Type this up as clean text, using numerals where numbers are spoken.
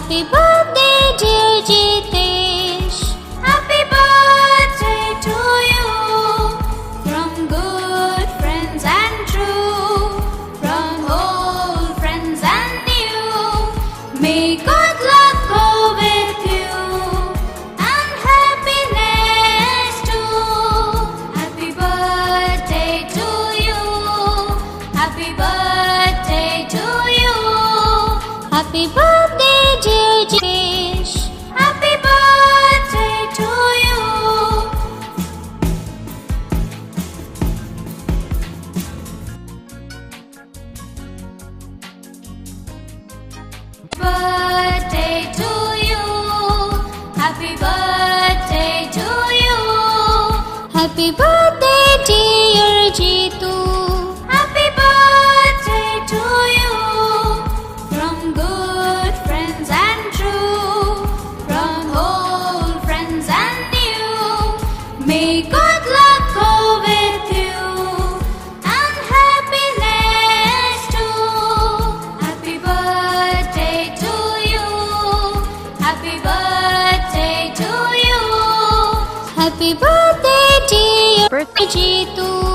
Happy birthday, dear Jitesh. Happy birthday to you. From good friends and true, from old friends and new. May good luck go with you and happiness too. Happy birthday to you. Happy birthday to you. Happy birthday, dear Jitesh. Happy birthday to you. Birthday to you. Happy birthday to you. Happy birthday, dear Jitu. Happy birthday to you. From good friends and true, from old friends and new. May good luck go with you and happiness too. Happy birthday to you. Happy birthday to you. Happy birthday, dear Jitu.